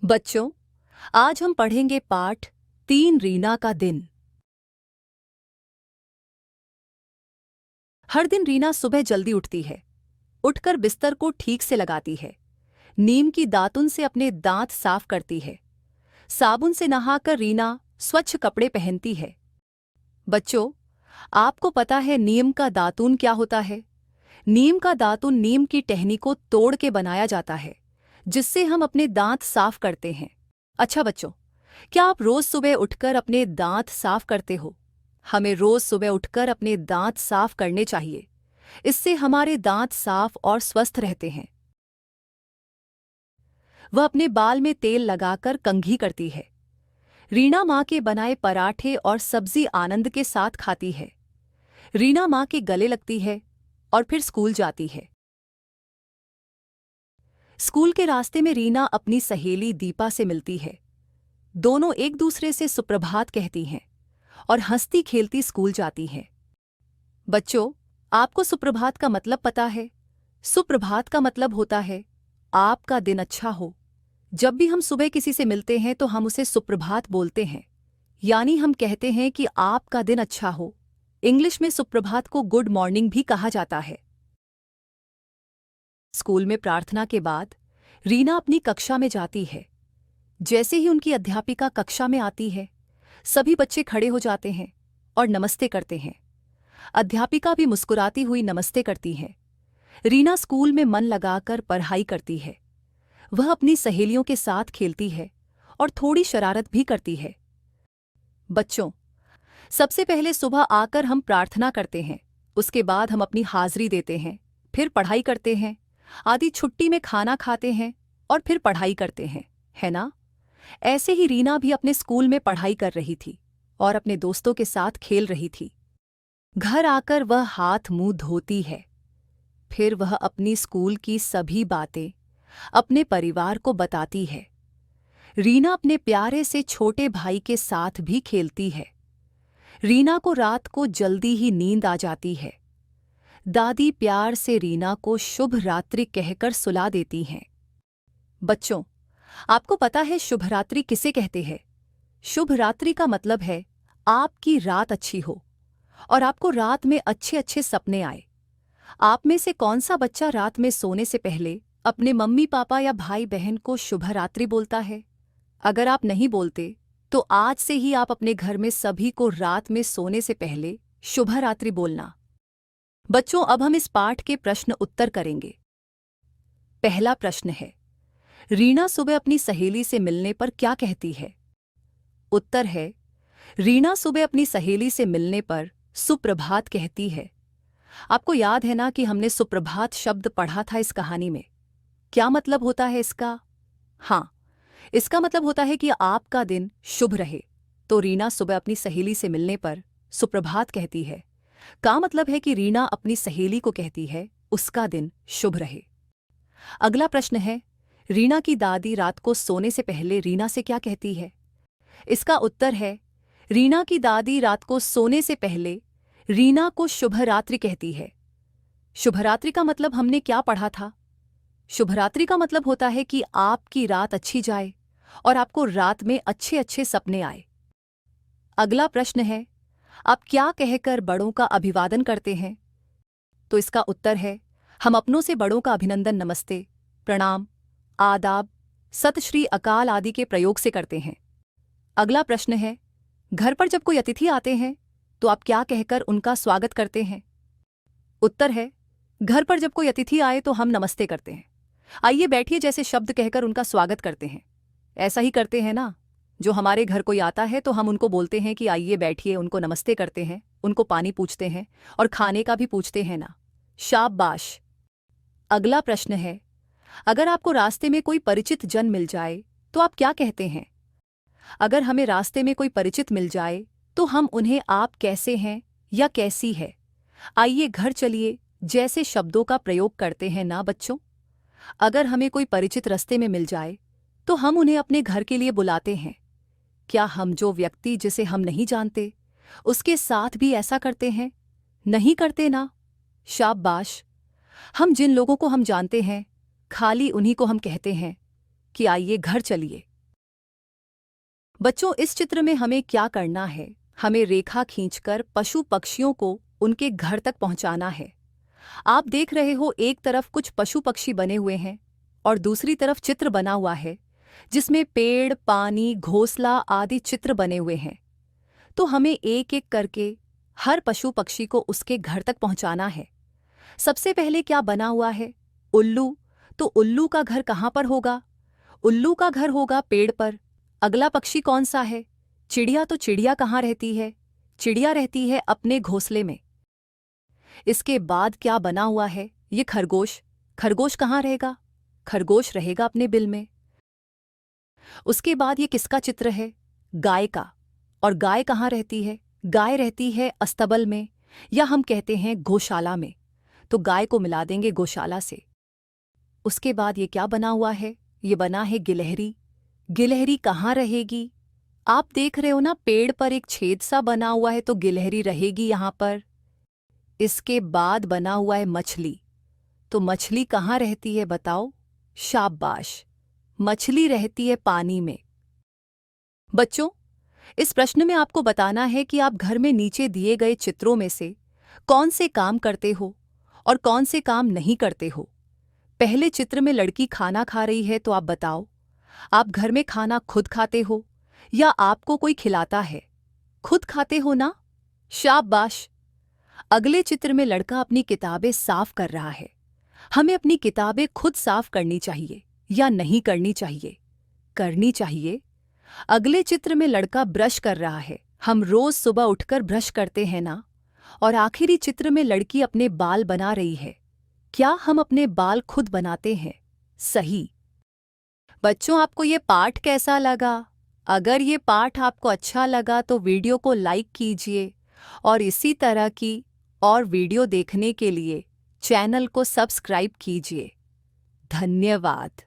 बच्चों, आज हम पढ़ेंगे पाठ 3 रीना का दिन। हर दिन रीना सुबह जल्दी उठती है, उठकर बिस्तर को ठीक से लगाती है, नीम की दातुन से अपने दांत साफ करती है, साबुन से नहाकर रीना स्वच्छ कपड़े पहनती है। बच्चों, आपको पता है नीम का दातुन क्या होता है? नीम का दातुन नीम की टहनी को तोड़ के बनाया जाता है, जिससे हम अपने दांत साफ करते हैं। अच्छा बच्चों, क्या आप रोज सुबह उठकर अपने दांत साफ करते हो? हमें रोज सुबह उठकर अपने दांत साफ करने चाहिए। इससे हमारे दांत साफ और स्वस्थ रहते हैं। वह अपने बाल में तेल लगाकर कंघी करती है। रीना माँ के बनाए पराठे और सब्जी आनंद के साथ खाती है। रीना माँ के गले लगती है और फिर स्कूल जाती है। स्कूल के रास्ते में रीना अपनी सहेली दीपा से मिलती है। दोनों एक दूसरे से सुप्रभात कहती हैं और हंसती खेलती स्कूल जाती हैं। बच्चों, आपको सुप्रभात का मतलब पता है? सुप्रभात का मतलब होता है आपका दिन अच्छा हो। जब भी हम सुबह किसी से मिलते हैं तो हम उसे सुप्रभात बोलते हैं, यानी हम कहते हैं कि आपका दिन अच्छा हो। इंग्लिश में सुप्रभात को गुड मॉर्निंग भी कहा जाता है। स्कूल में प्रार्थना के बाद रीना अपनी कक्षा में जाती है। जैसे ही उनकी अध्यापिका कक्षा में आती है, सभी बच्चे खड़े हो जाते हैं और नमस्ते करते हैं। अध्यापिका भी मुस्कुराती हुई नमस्ते करती हैं। रीना स्कूल में मन लगाकर पढ़ाई करती है। वह अपनी सहेलियों के साथ खेलती है और थोड़ी शरारत भी करती है। बच्चों, सबसे पहले सुबह आकर हम प्रार्थना करते हैं, उसके बाद हम अपनी हाजिरी देते हैं, फिर पढ़ाई करते हैं, आधी छुट्टी में खाना खाते हैं और फिर पढ़ाई करते हैं, है ना? ऐसे ही रीना भी अपने स्कूल में पढ़ाई कर रही थी और अपने दोस्तों के साथ खेल रही थी। घर आकर वह हाथ मुंह धोती है। फिर वह अपनी स्कूल की सभी बातें अपने परिवार को बताती है। रीना अपने प्यारे से छोटे भाई के साथ भी खेलती है। रीना को रात को जल्दी ही नींद आ जाती है। दादी प्यार से रीना को शुभ रात्रि कहकर सुला देती हैं। बच्चों, आपको पता है शुभ रात्रि किसे कहते हैं? शुभ रात्रि का मतलब है आपकी रात अच्छी हो और आपको रात में अच्छे अच्छे सपने आए। आप में से कौन सा बच्चा रात में सोने से पहले अपने मम्मी पापा या भाई बहन को शुभ रात्रि बोलता है? अगर आप नहीं बोलते तो आज से ही आप अपने घर में सभी को रात में सोने से पहले शुभ रात्रि बोलना। बच्चों, अब हम इस पाठ के प्रश्न उत्तर करेंगे। पहला प्रश्न है, रीना सुबह अपनी सहेली से मिलने पर क्या कहती है? उत्तर है, रीना सुबह अपनी सहेली से मिलने पर सुप्रभात कहती है। आपको याद है ना कि हमने सुप्रभात शब्द पढ़ा था इस कहानी में। क्या मतलब होता है इसका? हाँ, इसका मतलब होता है कि आपका दिन शुभ रहे। तो रीना सुबह अपनी सहेली से मिलने पर सुप्रभात कहती है। का मतलब है कि रीना अपनी सहेली को कहती है उसका दिन शुभ रहे। अगला प्रश्न है, रीना की दादी रात को सोने से पहले रीना से क्या कहती है? इसका उत्तर है, रीना की दादी रात को सोने से पहले रीना को शुभ रात्रि कहती है। शुभ रात्रि का मतलब हमने क्या पढ़ा था? शुभ रात्रि का मतलब होता है कि आपकी रात अच्छी जाए और आपको रात में अच्छे अच्छे सपने आए। अगला प्रश्न है, आप क्या कहकर बड़ों का अभिवादन करते हैं? तो इसका उत्तर है, हम अपनों से बड़ों का अभिनंदन नमस्ते, प्रणाम, आदाब, सत श्री अकाल आदि के प्रयोग से करते हैं। अगला प्रश्न है, घर पर जब कोई अतिथि आते हैं तो आप क्या कहकर उनका स्वागत करते हैं? उत्तर है, घर पर जब कोई अतिथि आए तो हम नमस्ते करते हैं। आइए बैठिए जैसे शब्द कहकर उनका स्वागत करते हैं। ऐसा ही करते हैं ना? जो हमारे घर कोई आता है तो हम उनको बोलते हैं कि आइए बैठिए, उनको नमस्ते करते हैं, उनको पानी पूछते हैं और खाने का भी पूछते हैं ना? शाबाश। अगला प्रश्न है, अगर आपको रास्ते में कोई परिचित जन मिल जाए तो आप क्या कहते हैं? अगर हमें रास्ते में कोई परिचित मिल जाए तो हम उन्हें आप कैसे हैं या कैसी है, आइए घर चलिए जैसे शब्दों का प्रयोग करते हैं ना बच्चों? अगर हमें कोई परिचित रास्ते में मिल जाए तो हम उन्हें अपने घर के लिए बुलाते हैं। क्या हम जो व्यक्ति जिसे हम नहीं जानते उसके साथ भी ऐसा करते हैं? नहीं करते ना? शाबाश। हम जिन लोगों को हम जानते हैं खाली उन्हीं को हम कहते हैं कि आइए घर चलिए। बच्चों, इस चित्र में हमें क्या करना है? हमें रेखा खींचकर पशु पक्षियों को उनके घर तक पहुंचाना है। आप देख रहे हो, एक तरफ कुछ पशु पक्षी बने हुए हैं और दूसरी तरफ चित्र बना हुआ है जिसमें पेड़, पानी, घोंसला आदि चित्र बने हुए हैं। तो हमें एक एक करके हर पशु पक्षी को उसके घर तक पहुंचाना है। सबसे पहले क्या बना हुआ है? उल्लू। तो उल्लू का घर कहाँ पर होगा? उल्लू का घर होगा पेड़ पर। अगला पक्षी कौन सा है? चिड़िया। तो चिड़िया कहाँ रहती है? चिड़िया रहती है अपने घोंसले में। इसके बाद क्या बना हुआ है? ये खरगोश। खरगोश कहाँ रहेगा? खरगोश रहेगा अपने बिल में। उसके बाद ये किसका चित्र है? गाय का। और गाय कहाँ रहती है? गाय रहती है अस्तबल में, या हम कहते हैं गौशाला में। तो गाय को मिला देंगे गौशाला से। उसके बाद ये क्या बना हुआ है? ये बना है गिलहरी। गिलहरी कहाँ रहेगी? आप देख रहे हो ना, पेड़ पर एक छेद सा बना हुआ है, तो गिलहरी रहेगी यहाँ पर। इसके बाद बना हुआ है मछली। तो मछली कहाँ रहती है बताओ? शाबाश, मछली रहती है पानी में। बच्चों, इस प्रश्न में आपको बताना है कि आप घर में नीचे दिए गए चित्रों में से कौन से काम करते हो और कौन से काम नहीं करते हो। पहले चित्र में लड़की खाना खा रही है, तो आप बताओ, आप घर में खाना खुद खाते हो या आपको कोई खिलाता है? खुद खाते हो ना? शाबाश। अगले चित्र में लड़का अपनी किताबें साफ कर रहा है। हमें अपनी किताबें खुद साफ करनी चाहिए या नहीं करनी चाहिए? करनी चाहिए। अगले चित्र में लड़का ब्रश कर रहा है। हम रोज सुबह उठकर ब्रश करते हैं ना? और आखिरी चित्र में लड़की अपने बाल बना रही है। क्या हम अपने बाल खुद बनाते हैं? सही। बच्चों, आपको ये पाठ कैसा लगा? अगर ये पाठ आपको अच्छा लगा तो वीडियो को लाइक कीजिए और इसी तरह की और वीडियो देखने के लिए चैनल को सब्सक्राइब कीजिए। धन्यवाद।